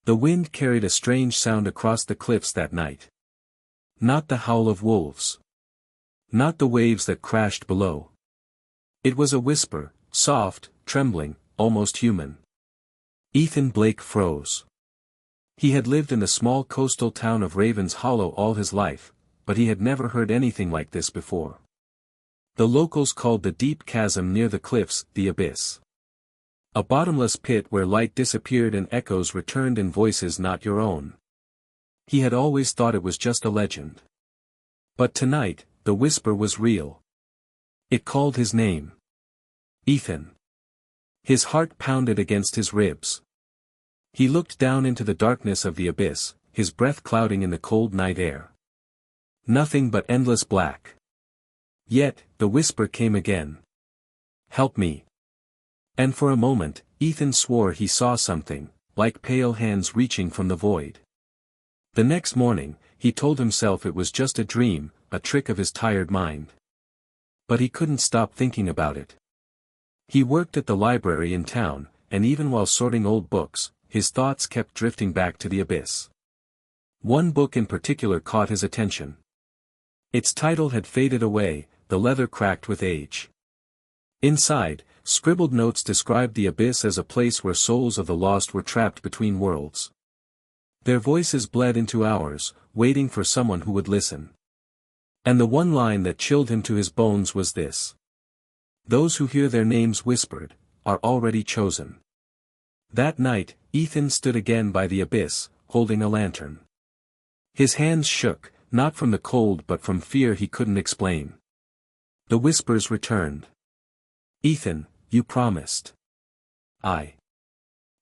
The wind carried a strange sound across the cliffs that night. Not the howl of wolves. Not the waves that crashed below. It was a whisper, soft, trembling, almost human. Ethan Blake froze. He had lived in the small coastal town of Ravens Hollow all his life, but he had never heard anything like this before. The locals called the deep chasm near the cliffs the Abyss. A bottomless pit where light disappeared and echoes returned in voices not your own. He had always thought it was just a legend. But tonight, the whisper was real. It called his name. Ethan. His heart pounded against his ribs. He looked down into the darkness of the abyss, his breath clouding in the cold night air. Nothing but endless black. Yet, the whisper came again. Help me. And for a moment, Ethan swore he saw something, like pale hands reaching from the void. The next morning, he told himself it was just a dream, a trick of his tired mind. But he couldn't stop thinking about it. He worked at the library in town, and even while sorting old books, his thoughts kept drifting back to the abyss. One book in particular caught his attention. Its title had faded away, the leather cracked with age. Inside, scribbled notes described the abyss as a place where souls of the lost were trapped between worlds. Their voices bled into ours, waiting for someone who would listen. And the one line that chilled him to his bones was this. Those who hear their names whispered, are already chosen. That night, Ethan stood again by the abyss, holding a lantern. His hands shook, not from the cold but from fear he couldn't explain. The whispers returned. Ethan, you promised.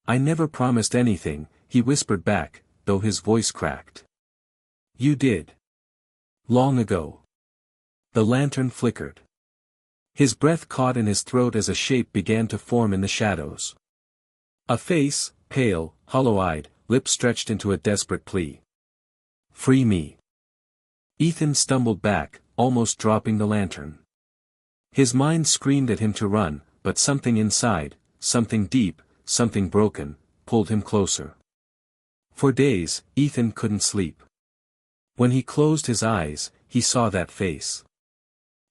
I never promised anything, he whispered back, though his voice cracked. You did. Long ago. The lantern flickered. His breath caught in his throat as a shape began to form in the shadows. A face, pale, hollow-eyed, lips stretched into a desperate plea. Free me. Ethan stumbled back, almost dropping the lantern. His mind screamed at him to run, but something inside, something deep, something broken, pulled him closer. For days, Ethan couldn't sleep. When he closed his eyes, he saw that face.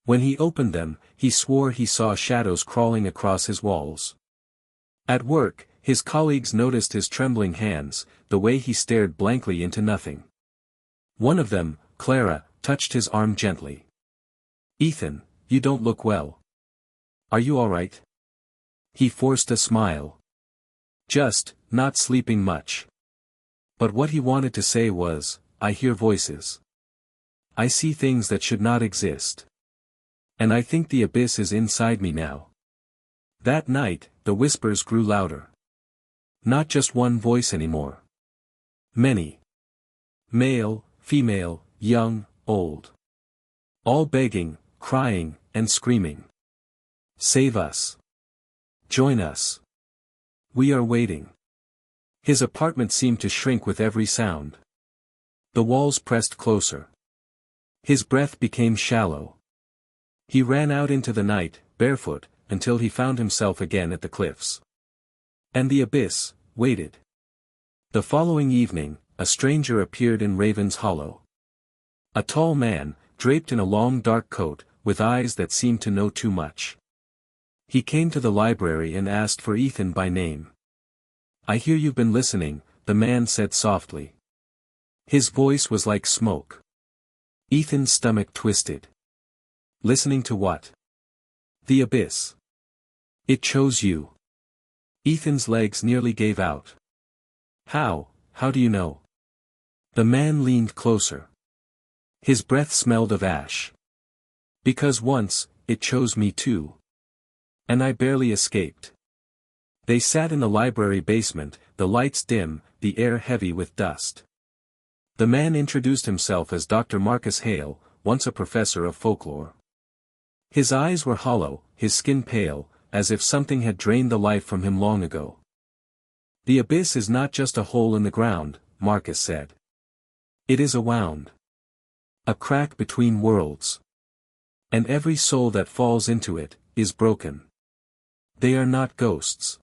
When he opened them, he swore he saw shadows crawling across his walls. At work, his colleagues noticed his trembling hands, the way he stared blankly into nothing. One of them, Clara, touched his arm gently. Ethan, you don't look well. Are you all right? He forced a smile. Just, not sleeping much. But what he wanted to say was, I hear voices. I see things that should not exist. And I think the abyss is inside me now. That night, the whispers grew louder. Not just one voice anymore. Many. Male, female, young, old. All begging, crying, and screaming. Save us. Join us. We are waiting. His apartment seemed to shrink with every sound. The walls pressed closer. His breath became shallow. He ran out into the night, barefoot, until he found himself again at the cliffs. And the abyss waited. The following evening, a stranger appeared in Raven's Hollow. A tall man, draped in a long dark coat, with eyes that seemed to know too much. He came to the library and asked for Ethan by name. I hear you've been listening, the man said softly. His voice was like smoke. Ethan's stomach twisted. Listening to what? The abyss. It chose you. Ethan's legs nearly gave out. How do you know? The man leaned closer. His breath smelled of ash. Because once, it chose me too. And I barely escaped. They sat in the library basement, the lights dim, the air heavy with dust. The man introduced himself as Dr. Marcus Hale, once a professor of folklore. His eyes were hollow, his skin pale, as if something had drained the life from him long ago. The abyss is not just a hole in the ground, Marcus said. It is a wound. A crack between worlds. And every soul that falls into it, is broken. They are not ghosts.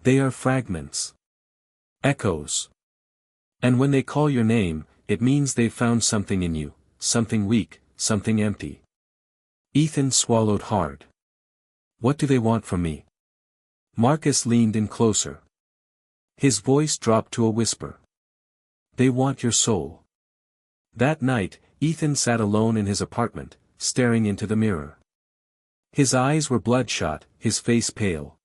They are fragments. Echoes. And when they call your name, it means they've found something in you, something weak, something empty. Ethan swallowed hard. What do they want from me? Marcus leaned in closer. His voice dropped to a whisper. They want your soul. That night, Ethan sat alone in his apartment, staring into the mirror. His eyes were bloodshot, his face pale.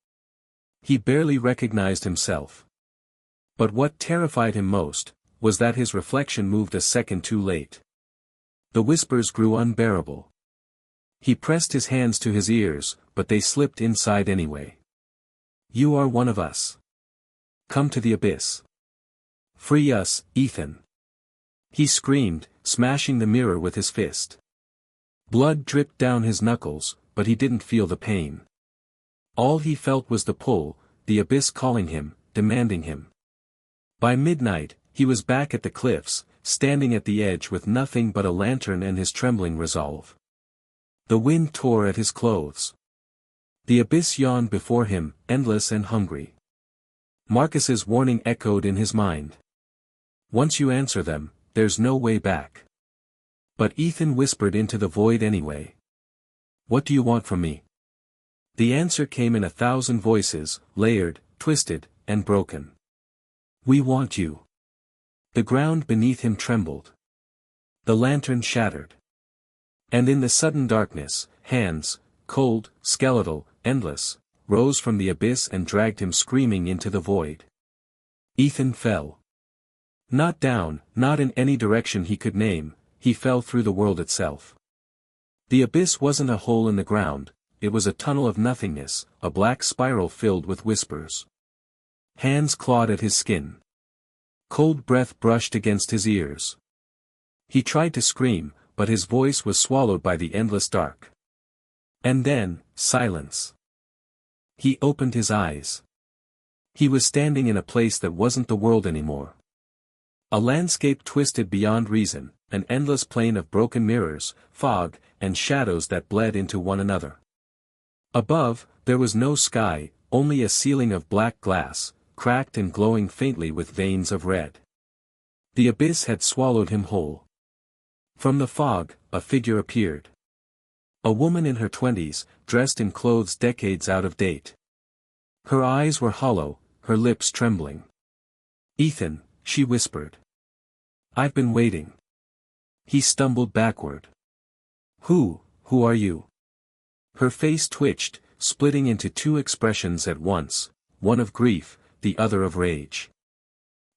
He barely recognized himself. But what terrified him most, was that his reflection moved a second too late. The whispers grew unbearable. He pressed his hands to his ears, but they slipped inside anyway. You are one of us. Come to the abyss. Free us, Ethan. He screamed, smashing the mirror with his fist. Blood dripped down his knuckles, but he didn't feel the pain. All he felt was the pull, the abyss calling him, demanding him. By midnight, he was back at the cliffs, standing at the edge with nothing but a lantern and his trembling resolve. The wind tore at his clothes. The abyss yawned before him, endless and hungry. Marcus's warning echoed in his mind. Once you answer them, there's no way back. But Ethan whispered into the void anyway. What do you want from me? The answer came in 1,000 voices, layered, twisted, and broken. We want you. The ground beneath him trembled. The lantern shattered. And in the sudden darkness, hands, cold, skeletal, endless, rose from the abyss and dragged him screaming into the void. Ethan fell. Not down, not in any direction he could name, he fell through the world itself. The abyss wasn't a hole in the ground, it was a tunnel of nothingness, a black spiral filled with whispers. Hands clawed at his skin. Cold breath brushed against his ears. He tried to scream, but his voice was swallowed by the endless dark. And then, silence. He opened his eyes. He was standing in a place that wasn't the world anymore. A landscape twisted beyond reason, an endless plain of broken mirrors, fog, and shadows that bled into one another. Above, there was no sky, only a ceiling of black glass, cracked and glowing faintly with veins of red. The abyss had swallowed him whole. From the fog, a figure appeared. A woman in her 20s, dressed in clothes decades out of date. Her eyes were hollow, her lips trembling. Ethan, she whispered. I've been waiting. He stumbled backward. Who are you? Her face twitched, splitting into two expressions at once, one of grief, the other of rage.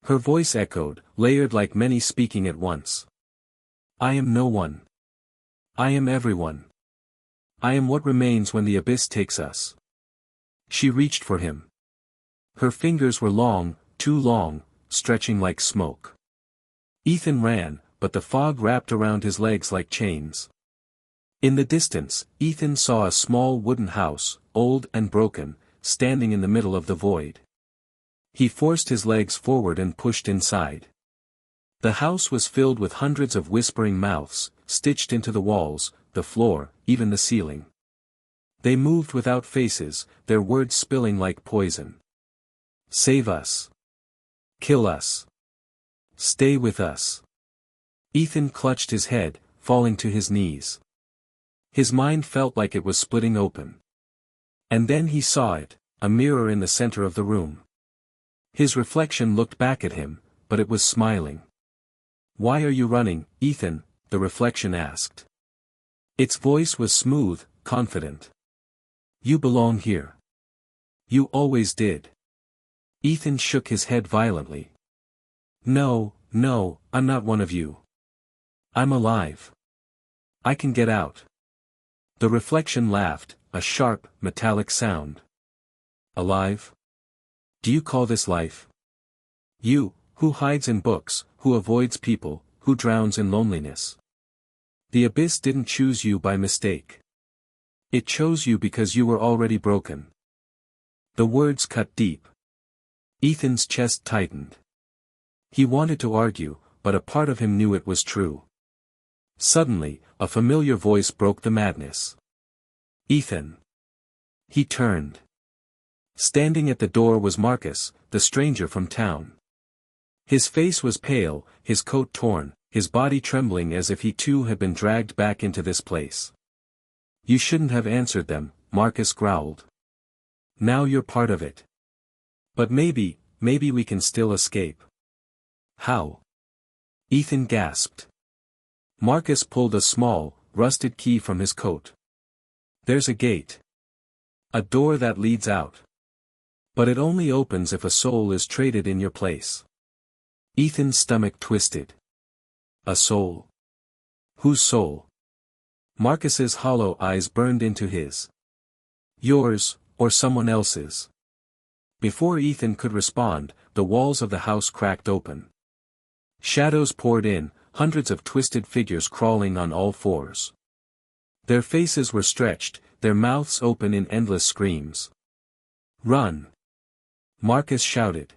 Her voice echoed, layered like many speaking at once. I am no one. I am everyone. I am what remains when the abyss takes us. She reached for him. Her fingers were long, too long, stretching like smoke. Ethan ran, but the fog wrapped around his legs like chains. In the distance, Ethan saw a small wooden house, old and broken, standing in the middle of the void. He forced his legs forward and pushed inside. The house was filled with hundreds of whispering mouths, stitched into the walls, the floor, even the ceiling. They moved without faces, their words spilling like poison. Save us. Kill us. Stay with us. Ethan clutched his head, falling to his knees. His mind felt like it was splitting open. And then he saw it, a mirror in the center of the room. His reflection looked back at him, but it was smiling. Why are you running, Ethan? The reflection asked. Its voice was smooth, confident. You belong here. You always did. Ethan shook his head violently. No, I'm not one of you. I'm alive. I can get out. The reflection laughed, a sharp, metallic sound. Alive? Do you call this life? You, who hides in books, who avoids people, who drowns in loneliness. The abyss didn't choose you by mistake. It chose you because you were already broken. The words cut deep. Ethan's chest tightened. He wanted to argue, but a part of him knew it was true. Suddenly, a familiar voice broke the madness. Ethan. He turned. Standing at the door was Marcus, the stranger from town. His face was pale, his coat torn, his body trembling as if he too had been dragged back into this place. You shouldn't have answered them, Marcus growled. Now you're part of it. But maybe we can still escape. How? Ethan gasped. Marcus pulled a small, rusted key from his coat. There's a gate. A door that leads out. But it only opens if a soul is traded in your place. Ethan's stomach twisted. A soul? Whose soul? Marcus's hollow eyes burned into his. Yours, or someone else's. Before Ethan could respond, the walls of the house cracked open. Shadows poured in, hundreds of twisted figures crawling on all fours. Their faces were stretched, their mouths open in endless screams. Run! Marcus shouted.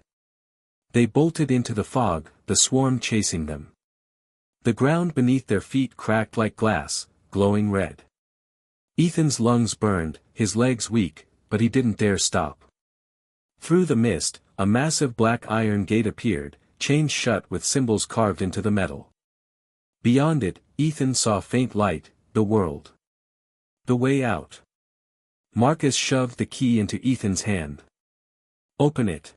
They bolted into the fog, the swarm chasing them. The ground beneath their feet cracked like glass, glowing red. Ethan's lungs burned, his legs weak, but he didn't dare stop. Through the mist, a massive black iron gate appeared, chained shut with symbols carved into the metal. Beyond it, Ethan saw faint light, the world. The way out. Marcus shoved the key into Ethan's hand. Open it.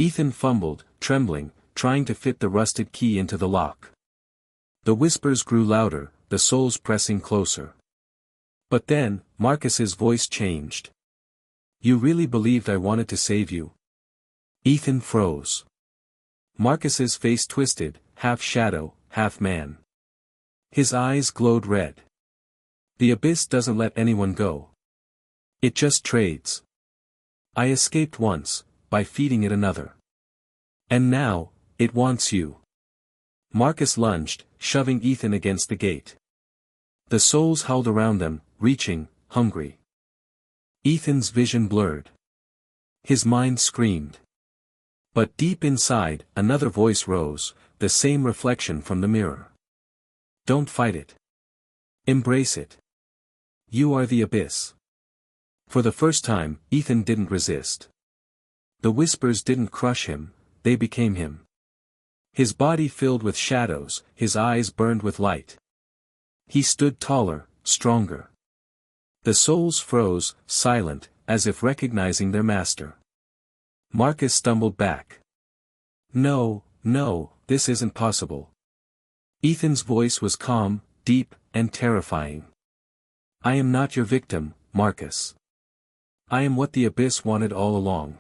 Ethan fumbled, trembling, trying to fit the rusted key into the lock. The whispers grew louder, the souls pressing closer. But then, Marcus's voice changed. You really believed I wanted to save you? Ethan froze. Marcus's face twisted, half shadow, half man. His eyes glowed red. The abyss doesn't let anyone go. It just trades. I escaped once, by feeding it another. And now, it wants you. Marcus lunged, shoving Ethan against the gate. The souls howled around them, reaching, hungry. Ethan's vision blurred. His mind screamed. But deep inside, another voice rose, the same reflection from the mirror. Don't fight it. Embrace it. You are the abyss. For the first time, Ethan didn't resist. The whispers didn't crush him, they became him. His body filled with shadows, his eyes burned with light. He stood taller, stronger. The souls froze, silent, as if recognizing their master. Marcus stumbled back. No, this isn't possible. Ethan's voice was calm, deep, and terrifying. I am not your victim, Marcus. I am what the abyss wanted all along.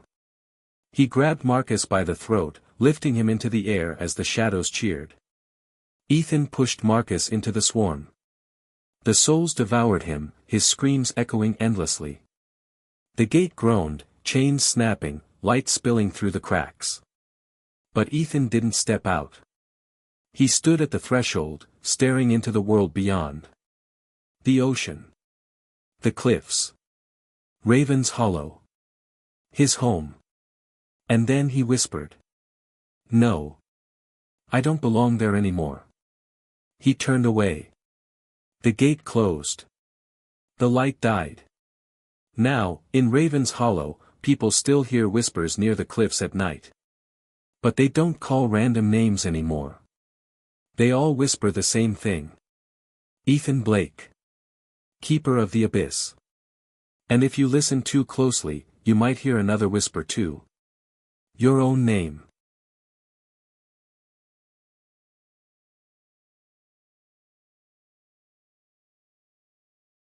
He grabbed Marcus by the throat, lifting him into the air as the shadows cheered. Ethan pushed Marcus into the swarm. The souls devoured him, his screams echoing endlessly. The gate groaned, chains snapping, light spilling through the cracks. But Ethan didn't step out. He stood at the threshold, staring into the world beyond. The ocean. The cliffs. Raven's Hollow. His home. And then he whispered. No. I don't belong there anymore. He turned away. The gate closed. The light died. Now, in Raven's Hollow, people still hear whispers near the cliffs at night. But they don't call random names anymore. They all whisper the same thing. Ethan Blake. Keeper of the Abyss. And if you listen too closely, you might hear another whisper too. Your own name.